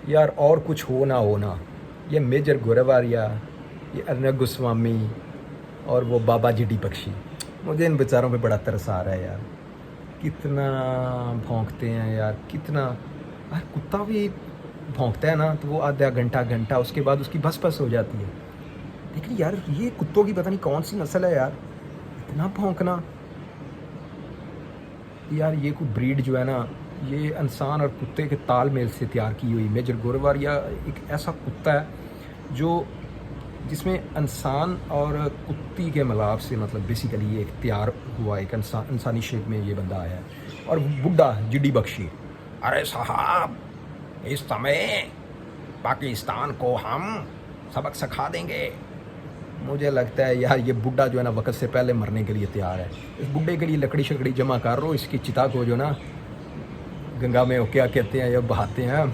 یار اور کچھ ہو نہ ہونا، یہ میجر گورواریہ، یہ ارنب گوسوامی اور وہ بابا جی ڈی بخشی، مجھے ان بیچاروں پہ بڑا ترس آ رہا ہے یار. کتنا بھونکتے ہیں یار، کتنا. ہر کتا بھی بھونکتا ہے نا تو وہ آدھا گھنٹہ اس کے بعد اس کی بس ہو جاتی ہے. لیکن یار یہ کتوں کی پتہ نہیں کون سی نسل ہے یار، اتنا بھونکنا. یار یہ کوئی بریڈ جو ہے نا، یہ انسان اور کتے کے تال میل سے تیار کی ہوئی. میجر گورواریہ ایک ایسا کتا ہے جو جس میں انسان اور کتی کے ملاپ سے مطلب بیسیکلی یہ ایک تیار ہوا، ایک انسانی شیپ میں یہ بندہ آیا ہے. اور بڈھا جی ڈی بخشی، ارے صاحب اس سمے پاکستان کو ہم سبق سکھا دیں گے. مجھے لگتا ہے یار یہ بڈھا جو ہے نا وقت سے پہلے مرنے کے لیے تیار ہے. اس بڈھے کے لیے لکڑی شکڑی جمع کر رہو، اس کی چتا کو جو نا گنگا میں کیا کہتے ہیں یا بہاتے ہیں.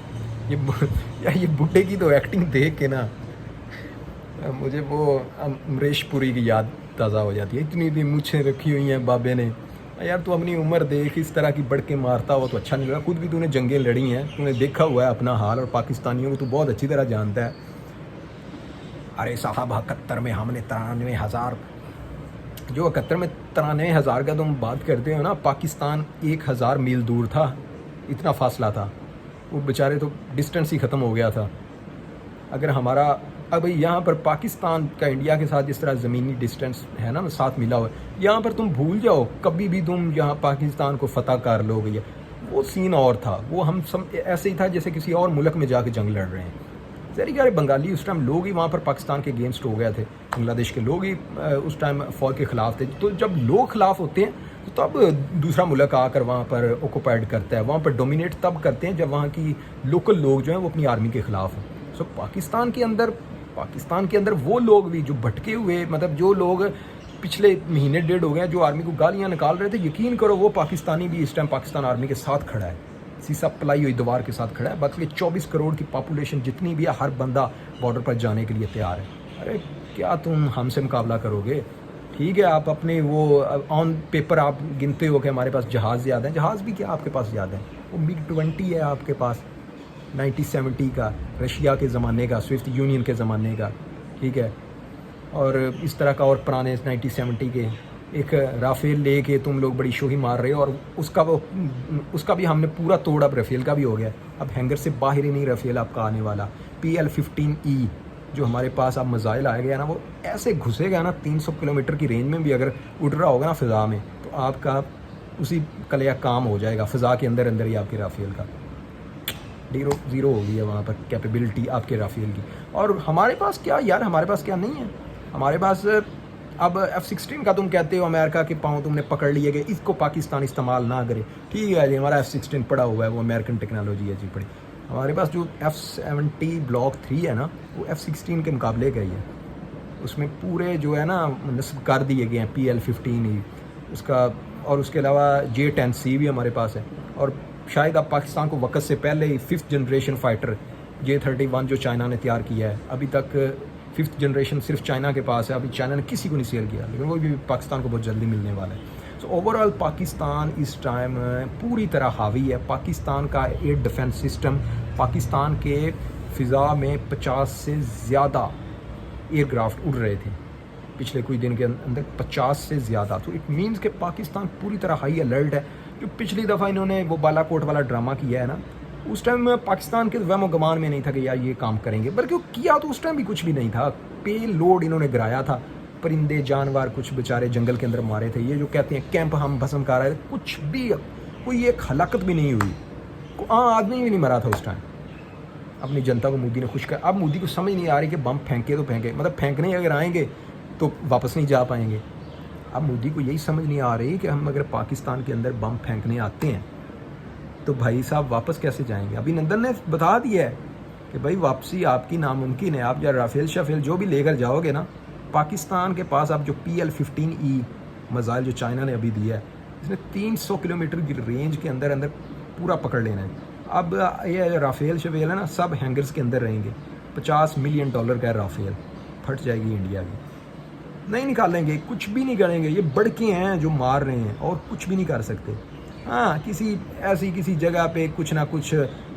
یہ بڈھے کی تو ایکٹنگ دیکھ کے نا مجھے وہ امریش پوری کی یاد تازہ ہو جاتی ہے. اتنی اتنی مونچھیں رکھی ہوئی ہیں بابے نے. یار تو اپنی عمر دیکھ، اس طرح کی بڑھ کے مارتا ہو تو اچھا نہیں لگا. خود بھی تو نے جنگیں لڑی ہیں، تو نے دیکھا ہوا ہے اپنا حال، اور پاکستانیوں کو تو بہت اچھی طرح جانتا ہے. ارے صاحب 71 میں ہم نے 93,000، جو 71 میں 93,000 کا تم بات کرتے ہو نا، پاکستان 1,000 میل دور تھا. اتنا فاصلہ تھا، وہ بیچارے تو ڈسٹنس ہی ختم ہو گیا تھا. اگر ہمارا اب یہاں پر پاکستان کا انڈیا کے ساتھ جس طرح زمینی ڈسٹنس ہے نا ساتھ ملا ہوا ہے، یہاں پر تم بھول جاؤ کبھی بھی تم یہاں پاکستان کو فتح کر لو گے. وہ سین اور تھا، وہ ہم سب ایسے ہی تھا جیسے کسی اور ملک میں جا کے جنگ لڑ رہے ہیں. ذرا یار بنگالی اس ٹائم لوگ ہی وہاں پر پاکستان کے اگینسٹ ہو گئے تھے، بنگلہ دیش کے لوگ ہی اس ٹائم فوج کے خلاف تھے. تو جب لوگ خلاف ہوتے ہیں تو تب دوسرا ملک آ کر وہاں پر اوکوپائڈ کرتا ہے، وہاں پر ڈومینیٹ تب کرتے ہیں جب وہاں کی لوکل لوگ جو ہیں وہ اپنی آرمی کے خلاف ہیں. سو پاکستان کے اندر وہ لوگ بھی جو بھٹکے ہوئے، مطلب جو لوگ پچھلے مہینے ڈیڑھ ہو گئے جو آرمی کو گالیاں نکال رہے تھے، یقین کرو وہ پاکستانی بھی اس ٹائم پاکستان آرمی کے ساتھ کھڑا ہے، سیسا پلائی ہوئی دیوار کے ساتھ کھڑا ہے. باقی 24 کروڑ کی پاپولیشن جتنی بھی ہے، ہر بندہ بارڈر پر جانے کے لیے تیار ہے. ارے کیا تم ہم سے مقابلہ کرو گے؟ ٹھیک ہے آپ اپنے وہ آن پیپر آپ گنتے ہو کہ ہمارے پاس جہاز زیادہ ہیں، جہاز بھی کیا آپ کے پاس زیادہ ہیں. وہ MiG-20 ہے آپ کے پاس 1970 کا، رشیا کے زمانے کا، سویفٹ یونین کے زمانے کا، ٹھیک ہے. اور اس طرح کا اور پرانے 1970 کے ایک رافیل لے کے تم لوگ بڑی شوہی مار رہے ہو. اور اس کا بھی ہم نے پورا توڑ، اب رافیل کا بھی ہو گیا. اب ہینگر سے باہر ہی نہیں رافیل آپ کا آنے والا. PL-15E جو ہمارے پاس اب میزائل آئے گیا نا، وہ ایسے گھسے گا نا 300 کلومیٹر کی رینج میں بھی اگر اڑ رہا ہوگا نا فضا میں، تو آپ کا اسی کلیا کام ہو جائے گا فضا کے اندر ہی آپ کے رافیل کا. زیرو ہو گئی ہے وہاں پر کیپیبلٹی آپ کے رافیل کی. اور ہمارے پاس کیا یار، ہمارے پاس کیا نہیں ہے. ہمارے پاس اب F-16 کا تم کہتے ہو امریکہ کے پاؤں تم نے پکڑ لیے کہ اس کو پاکستان استعمال نہ کرے. ٹھیک ہے جی، ہمارا F-16 پڑا ہوا ہے، وہ امریکن ٹیکنالوجی ہے جی پڑی. ہمارے پاس جو F-70 Block 3 ہے نا، وہ F-16 کے مقابلے کا ہی ہے. اس میں پورے جو ہے نا نصب کر دیے گئے ہیں PL-15E اس کا. اور اس کے علاوہ J-10C بھی ہمارے پاس ہے. اور شاید اب پاکستان کو وقت سے پہلے ہی 5th جنریشن فائٹر J-31 جو چائنا نے تیار کیا ہے، ابھی تک 5th جنریشن صرف چائنا کے پاس ہے. ابھی چائنا نے کسی کو نہیں سیل کیا، لیکن وہ بھی پاکستان کو بہت جلدی ملنے والا ہے. سو اوور آل پاکستان اس ٹائم پوری طرح حاوی ہے. پاکستان کا ایئر ڈیفنس سسٹم، پاکستان کے فضا میں 50 سے زیادہ ایئر کرافٹ اڑ رہے تھے پچھلے کچھ دن کے اندر، 50 سے زیادہ. تو اٹ مینس کہ پاکستان پوری طرح ہائی الرٹ ہے. جو پچھلی دفعہ انہوں نے وہ بالا کوٹ والا ڈرامہ کیا ہے نا، اس ٹائم پاکستان کے وہم و گمان میں نہیں تھا کہ یار یہ کام کریں گے، بلکہ وہ کیا تو اس ٹائم بھی کچھ بھی نہیں تھا. پے لوڈ انہوں نے گرایا تھا، پرندے جانور کچھ بیچارے جنگل کے اندر مارے تھے. یہ جو کہتے ہیں کیمپ ہم بھسم کر رہے تھے، کچھ بھی کوئی ایک ہلاکت بھی نہیں ہوئی، آدمی بھی نہیں مرا تھا اس ٹائم. اپنی جنتا کو مودی نے خوش کر. اب مودی کو سمجھ نہیں آ رہی کہ بم پھینکے تو پھینکے، مطلب پھینکنے اگر آئیں گے تو واپس نہیں جا پائیں گے. اب مودی کو یہی سمجھ نہیں آ رہی کہ ہم اگر پاکستان کے اندر بم پھینکنے آتے ہیں تو بھائی صاحب واپس کیسے جائیں گے. ابھی نندن نے بتا دیا ہے کہ بھائی واپسی آپ کی ناممکن ہے. آپ یا رافیل شافیل جو بھی لے کر جاؤ گے نا، پاکستان کے پاس اب جو PL-15E میزائل جو چائنا نے ابھی دیا ہے، اس نے 300 کلومیٹر کی رینج کے اندر پورا پکڑ لینا ہے. اب یہ رافیل شافیل ہے نا، سب ہینگرز کے اندر رہیں گے. $50 ملین کا ہے رافیل. پھٹ جائے گی انڈیا کی. نہیں نکالیں گے، کچھ بھی نہیں کریں گے. یہ بڑکے ہیں جو مار رہے ہیں اور کچھ بھی نہیں کر سکتے. ہاں کسی ایسی کسی جگہ پہ کچھ نہ کچھ